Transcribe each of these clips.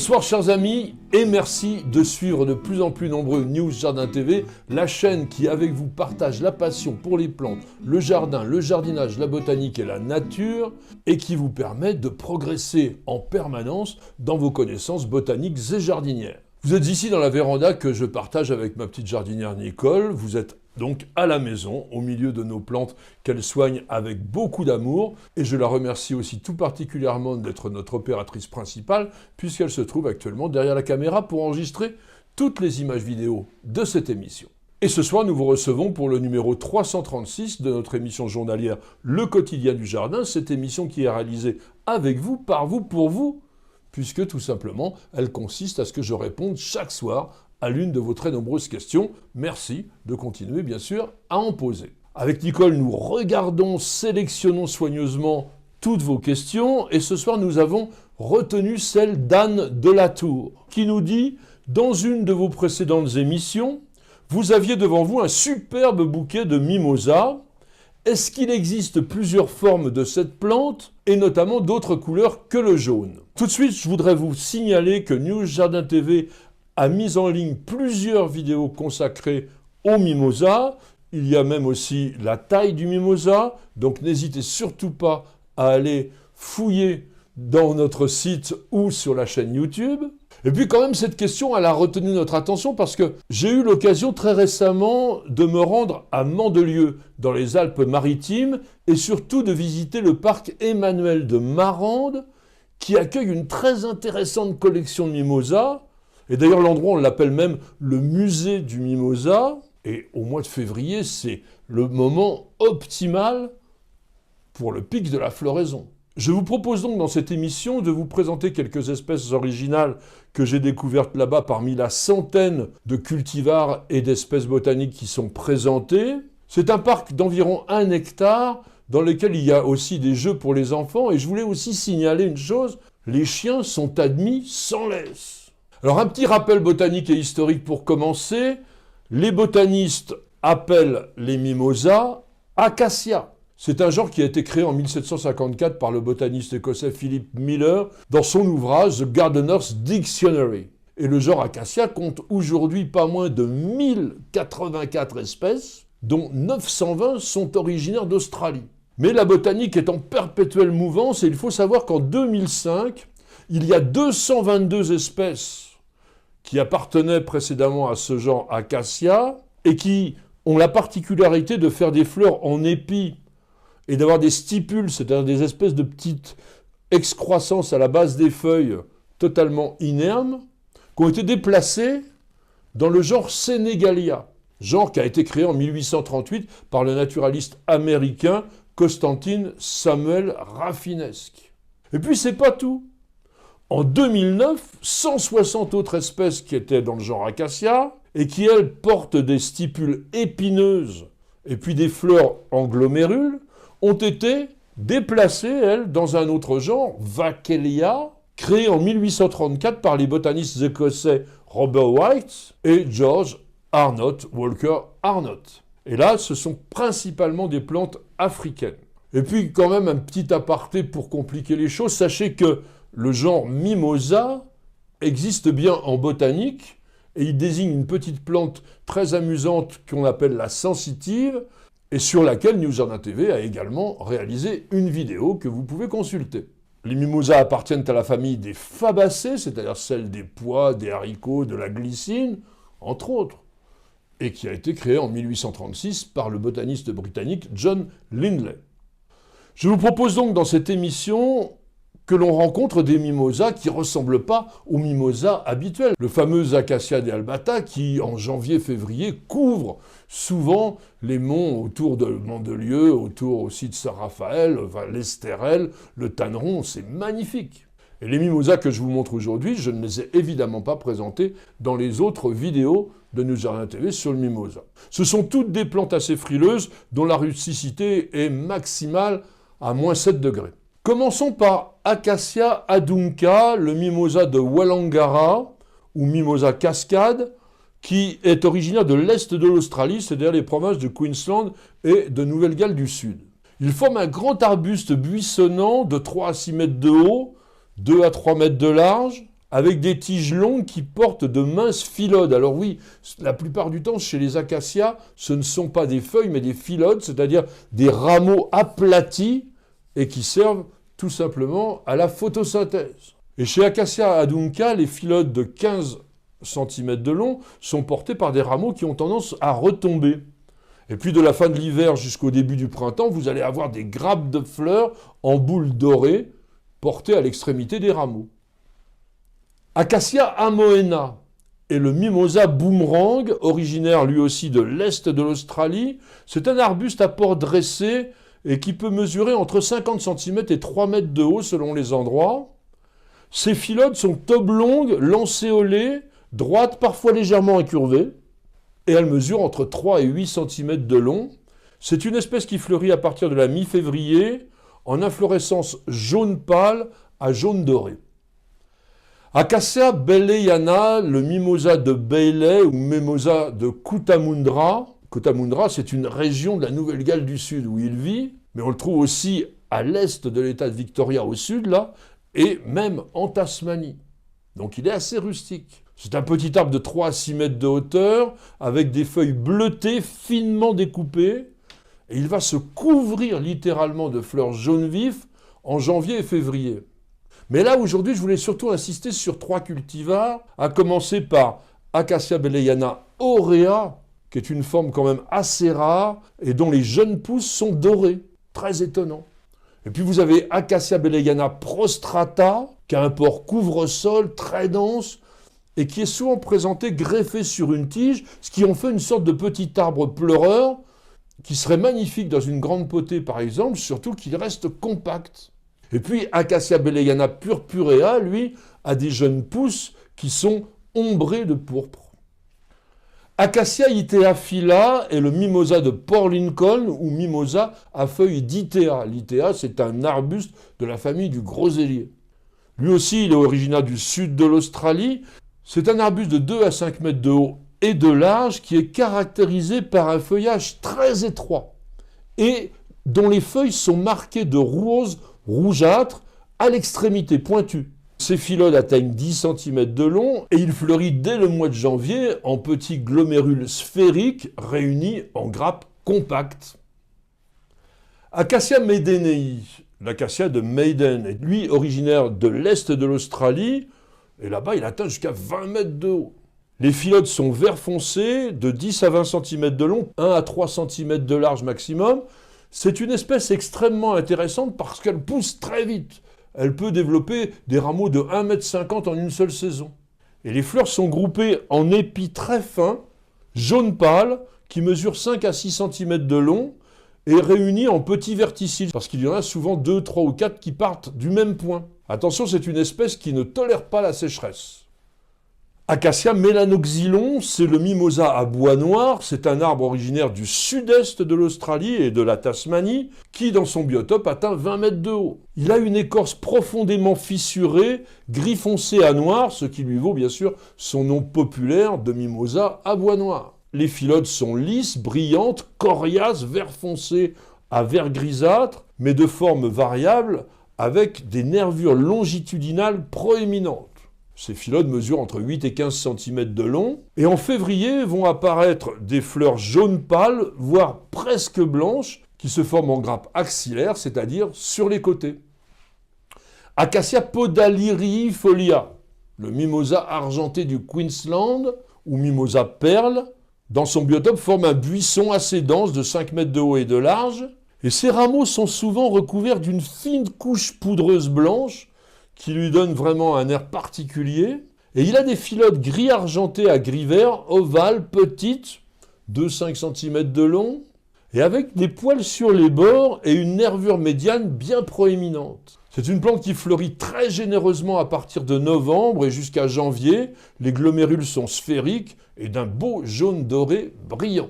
Bonsoir chers amis et merci de suivre de plus en plus nombreux News Jardin TV, la chaîne qui avec vous partage la passion pour les plantes, le jardin, le jardinage, la botanique et la nature et qui vous permet de progresser en permanence dans vos connaissances botaniques et jardinières. Vous êtes ici dans la véranda que je partage avec ma petite jardinière Nicole, vous êtes donc à la maison, au milieu de nos plantes qu'elle soigne avec beaucoup d'amour. Et je la remercie aussi tout particulièrement d'être notre opératrice principale, puisqu'elle se trouve actuellement derrière la caméra pour enregistrer toutes les images vidéo de cette émission. Et ce soir, nous vous recevons pour le numéro 336 de notre émission journalière Le Quotidien du Jardin, cette émission qui est réalisée avec vous, par vous, pour vous, puisque tout simplement, elle consiste à ce que je réponde chaque soir à l'une de vos très nombreuses questions. Merci de continuer, bien sûr, à en poser. Avec Nicole, nous regardons, sélectionnons soigneusement toutes vos questions. Et ce soir, nous avons retenu celle d'Anne Delatour, qui nous dit « Dans une de vos précédentes émissions, vous aviez devant vous un superbe bouquet de mimosa. Est-ce qu'il existe plusieurs formes de cette plante, et notamment d'autres couleurs que le jaune ?» Tout de suite, je voudrais vous signaler que News Jardin TV a mis en ligne plusieurs vidéos consacrées au mimosa. Il y a même aussi la taille du mimosa, donc n'hésitez surtout pas à aller fouiller dans notre site ou sur la chaîne YouTube. Et puis quand même, cette question, elle a retenu notre attention parce que j'ai eu l'occasion très récemment de me rendre à Mandelieu, dans les Alpes-Maritimes, et surtout de visiter le parc Emmanuel de Marande, qui accueille une très intéressante collection de mimosas. Et d'ailleurs, l'endroit, on l'appelle même le musée du mimosa. Et au mois de février, c'est le moment optimal pour le pic de la floraison. Je vous propose donc dans cette émission de vous présenter quelques espèces originales que j'ai découvertes là-bas parmi la centaine de cultivars et d'espèces botaniques qui sont présentées. C'est un parc d'environ 1 hectare dans lequel il y a aussi des jeux pour les enfants. Et je voulais aussi signaler une chose, les chiens sont admis sans laisse. Alors un petit rappel botanique et historique pour commencer. Les botanistes appellent les mimosas acacia. C'est un genre qui a été créé en 1754 par le botaniste écossais Philip Miller dans son ouvrage The Gardener's Dictionary. Et le genre acacia compte aujourd'hui pas moins de 1084 espèces, dont 920 sont originaires d'Australie. Mais la botanique est en perpétuelle mouvance et il faut savoir qu'en 2005, il y a 222 espèces qui appartenaient précédemment à ce genre acacia et qui ont la particularité de faire des fleurs en épi et d'avoir des stipules, c'est-à-dire des espèces de petites excroissances à la base des feuilles totalement inermes, qui ont été déplacées dans le genre Senegalia, genre qui a été créé en 1838 par le naturaliste américain Constantin Samuel Rafinesque. Et puis c'est pas tout. En 2009, 160 autres espèces qui étaient dans le genre acacia et qui, elles, portent des stipules épineuses et puis des fleurs en glomérules, ont été déplacées, elles, dans un autre genre, Vachellia, créé en 1834 par les botanistes écossais Robert White et George Arnott, Walker Arnott. Et là, ce sont principalement des plantes africaines. Et puis, quand même, un petit aparté pour compliquer les choses, sachez que le genre mimosa existe bien en botanique et il désigne une petite plante très amusante qu'on appelle la sensitive et sur laquelle News Jardin TV a également réalisé une vidéo que vous pouvez consulter. Les mimosas appartiennent à la famille des Fabacées, c'est-à-dire celle des pois, des haricots, de la glycine, entre autres, et qui a été créée en 1836 par le botaniste britannique John Lindley. Je vous propose donc dans cette émission que l'on rencontre des mimosas qui ne ressemblent pas aux mimosas habituels. Le fameux Acacia dealbata qui, en janvier-février, couvre souvent les monts autour de Mandelieu, autour aussi de Saint-Raphaël, l'Estérel, le Tanneron, c'est magnifique. Et les mimosas que je vous montre aujourd'hui, je ne les ai évidemment pas présentés dans les autres vidéos de News Jardin TV sur le mimosa. Ce sont toutes des plantes assez frileuses dont la rusticité est maximale à moins 7 degrés. Commençons par Acacia adunca, le mimosa de Wallangara, ou mimosa cascade, qui est originaire de l'est de l'Australie, c'est-à-dire les provinces de Queensland et de Nouvelle-Galles du Sud. Il forme un grand arbuste buissonnant de 3 à 6 mètres de haut, 2 à 3 mètres de large, avec des tiges longues qui portent de minces phyllodes. Alors oui, la plupart du temps, chez les acacias, ce ne sont pas des feuilles, mais des phyllodes, c'est-à-dire des rameaux aplatis et qui servent tout simplement à la photosynthèse. Et chez Acacia adunca, les phyllodes de 15 cm de long sont portés par des rameaux qui ont tendance à retomber. Et puis de la fin de l'hiver jusqu'au début du printemps, vous allez avoir des grappes de fleurs en boules dorées portées à l'extrémité des rameaux. Acacia amoena et le mimosa boomerang, originaire lui aussi de l'est de l'Australie, c'est un arbuste à port dressé et qui peut mesurer entre 50 cm et 3 mètres de haut selon les endroits. Ces phyllodes sont oblongues, lancéolées, droites, parfois légèrement incurvées, et elles mesurent entre 3 et 8 cm de long. C'est une espèce qui fleurit à partir de la mi-février, en inflorescence jaune pâle à jaune doré. Acacia baileyana, le mimosa de Bailey ou mimosa de Cootamundra. Cootamundra, c'est une région de la Nouvelle-Galles du Sud où il vit, mais on le trouve aussi à l'est de l'État de Victoria au sud, là, et même en Tasmanie. Donc il est assez rustique. C'est un petit arbre de 3 à 6 mètres de hauteur, avec des feuilles bleutées, finement découpées, et il va se couvrir littéralement de fleurs jaunes vifs en janvier et février. Mais là, aujourd'hui, je voulais surtout insister sur 3 cultivars, à commencer par Acacia baileyana aurea, qui est une forme quand même assez rare, et dont les jeunes pousses sont dorées. Très étonnant. Et puis vous avez Acacia baileyana prostrata, qui a un port couvre-sol très dense, et qui est souvent présenté greffé sur une tige, ce qui en fait une sorte de petit arbre pleureur, qui serait magnifique dans une grande potée par exemple, surtout qu'il reste compact. Et puis Acacia baileyana purpurea, lui, a des jeunes pousses qui sont ombrées de pourpre. Acacia iteaphylla est le mimosa de Port Lincoln ou mimosa à feuilles d'Itea. L'Itea, c'est un arbuste de la famille du grosellier. Lui aussi, il est originaire du sud de l'Australie. C'est un arbuste de 2 à 5 mètres de haut et de large qui est caractérisé par un feuillage très étroit et dont les feuilles sont marquées de rose rougeâtre à l'extrémité pointue. Ces phyllodes atteignent 10 cm de long et il fleurit dès le mois de janvier en petits glomérules sphériques réunis en grappes compactes. Acacia maidenei, l'acacia de Maiden, est lui originaire de l'est de l'Australie et là-bas il atteint jusqu'à 20 mètres de haut. Les phyllodes sont vert foncé, de 10 à 20 cm de long, 1 à 3 cm de large maximum. C'est une espèce extrêmement intéressante parce qu'elle pousse très vite. Elle peut développer des rameaux de 1,50 m en une seule saison. Et les fleurs sont groupées en épis très fins, jaune pâle, qui mesurent 5 à 6 cm de long et réunis en petits verticiles, parce qu'il y en a souvent 2, 3 ou 4 qui partent du même point. Attention, c'est une espèce qui ne tolère pas la sécheresse. Acacia melanoxylon, c'est le mimosa à bois noir, c'est un arbre originaire du sud-est de l'Australie et de la Tasmanie, qui dans son biotope atteint 20 mètres de haut. Il a une écorce profondément fissurée, gris foncé à noir, ce qui lui vaut bien sûr son nom populaire de mimosa à bois noir. Les phyllodes sont lisses, brillantes, coriaces, vert foncé à vert grisâtre, mais de forme variable, avec des nervures longitudinales proéminentes. Ces phyllodes mesurent entre 8 et 15 cm de long, et en février vont apparaître des fleurs jaunes pâles, voire presque blanches, qui se forment en grappes axillaires, c'est-à-dire sur les côtés. Acacia podaliriifolia, le mimosa argenté du Queensland, ou mimosa perle, dans son biotope forme un buisson assez dense de 5 mètres de haut et de large, et ses rameaux sont souvent recouverts d'une fine couche poudreuse blanche, qui lui donne vraiment un air particulier. Et il a des phyllodes gris argentés à gris vert, ovales, petites, 2-5 cm de long, et avec des poils sur les bords et une nervure médiane bien proéminente. C'est une plante qui fleurit très généreusement à partir de novembre et jusqu'à janvier. Les glomérules sont sphériques et d'un beau jaune doré brillant.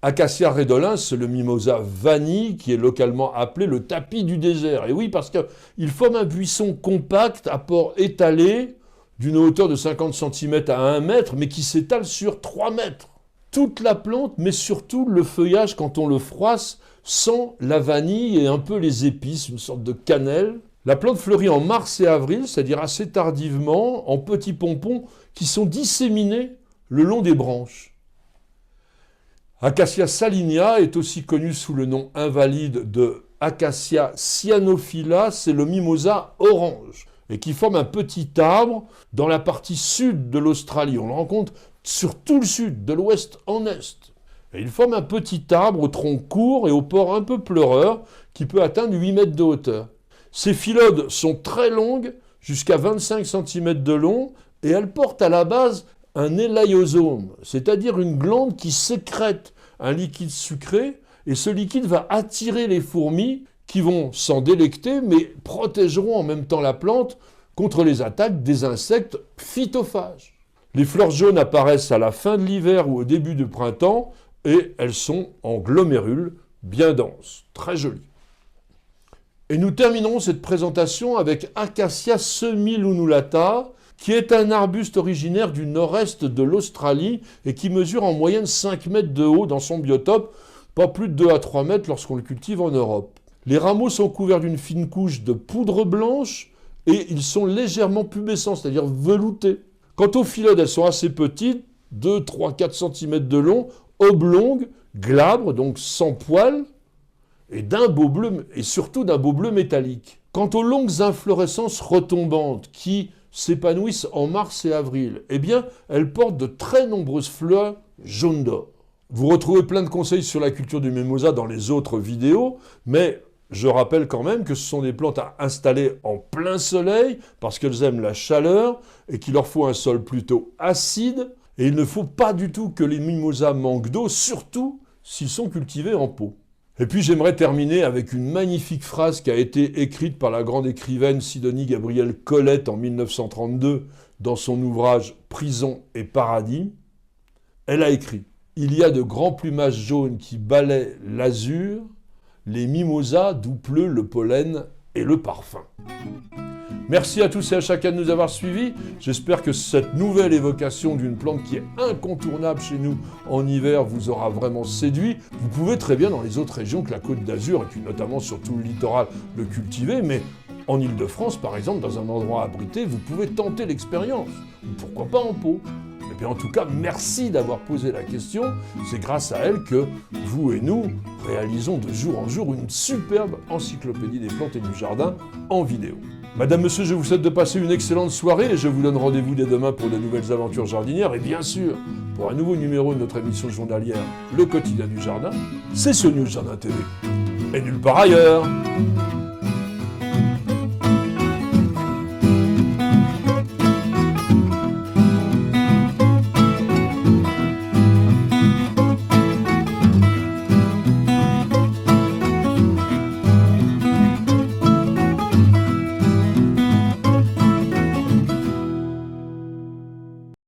Acacia redolens, c'est le mimosa vanille qui est localement appelé le tapis du désert. Et oui, parce qu'il forme un buisson compact à port étalé d'une hauteur de 50 cm à 1 mètre, mais qui s'étale sur 3 mètres. Toute la plante, mais surtout le feuillage, quand on le froisse, sent la vanille et un peu les épices, une sorte de cannelle. La plante fleurit en mars et avril, c'est-à-dire assez tardivement, en petits pompons qui sont disséminés le long des branches. Acacia saligna est aussi connue sous le nom invalide de Acacia cyanophylla, c'est le mimosa orange, et qui forme un petit arbre dans la partie sud de l'Australie. On le rencontre sur tout le sud, de l'ouest en est. Et il forme un petit arbre au tronc court et au port un peu pleureur qui peut atteindre 8 mètres de hauteur. Ces phyllodes sont très longues, jusqu'à 25 cm de long, et elles portent à la base un élaïosome, c'est-à-dire une glande qui sécrète un liquide sucré, et ce liquide va attirer les fourmis qui vont s'en délecter, mais protégeront en même temps la plante contre les attaques des insectes phytophages. Les fleurs jaunes apparaissent à la fin de l'hiver ou au début du printemps, et elles sont en glomérules bien denses, très jolies. Et nous terminerons cette présentation avec Acacia semilunulata, qui est un arbuste originaire du nord-est de l'Australie et qui mesure en moyenne 5 mètres de haut dans son biotope, pas plus de 2 à 3 mètres lorsqu'on le cultive en Europe. Les rameaux sont couverts d'une fine couche de poudre blanche et ils sont légèrement pubescents, c'est-à-dire veloutés. Quant aux phyllodes, elles sont assez petites, 2, 3, 4 cm de long, oblongues, glabres, donc sans poils, et d'un beau bleu, et surtout d'un beau bleu métallique. Quant aux longues inflorescences retombantes qui s'épanouissent en mars et avril, eh bien, elles portent de très nombreuses fleurs jaunes d'or. Vous retrouvez plein de conseils sur la culture du mimosa dans les autres vidéos, mais je rappelle quand même que ce sont des plantes à installer en plein soleil parce qu'elles aiment la chaleur et qu'il leur faut un sol plutôt acide, et il ne faut pas du tout que les mimosas manquent d'eau, surtout s'ils sont cultivés en pot. Et puis j'aimerais terminer avec une magnifique phrase qui a été écrite par la grande écrivaine Sidonie Gabrielle Colette en 1932 dans son ouvrage « Prison et paradis ». Elle a écrit « Il y a de grands plumages jaunes qui balaient l'azur, les mimosas d'où pleut le pollen et le parfum ». Merci à tous et à chacun de nous avoir suivis. J'espère que cette nouvelle évocation d'une plante qui est incontournable chez nous en hiver vous aura vraiment séduit. Vous pouvez très bien dans les autres régions que la Côte d'Azur, et puis notamment sur tout le littoral, le cultiver, mais en Île-de-France, par exemple, dans un endroit abrité, vous pouvez tenter l'expérience. Ou pourquoi pas en pot. Eh bien, en tout cas, merci d'avoir posé la question. C'est grâce à elle que vous et nous réalisons de jour en jour une superbe encyclopédie des plantes et du jardin en vidéo. Madame, monsieur, je vous souhaite de passer une excellente soirée et je vous donne rendez-vous dès demain pour de nouvelles aventures jardinières et bien sûr, pour un nouveau numéro de notre émission journalière, Le Quotidien du Jardin, c'est sur News Jardin TV. Et nulle part ailleurs.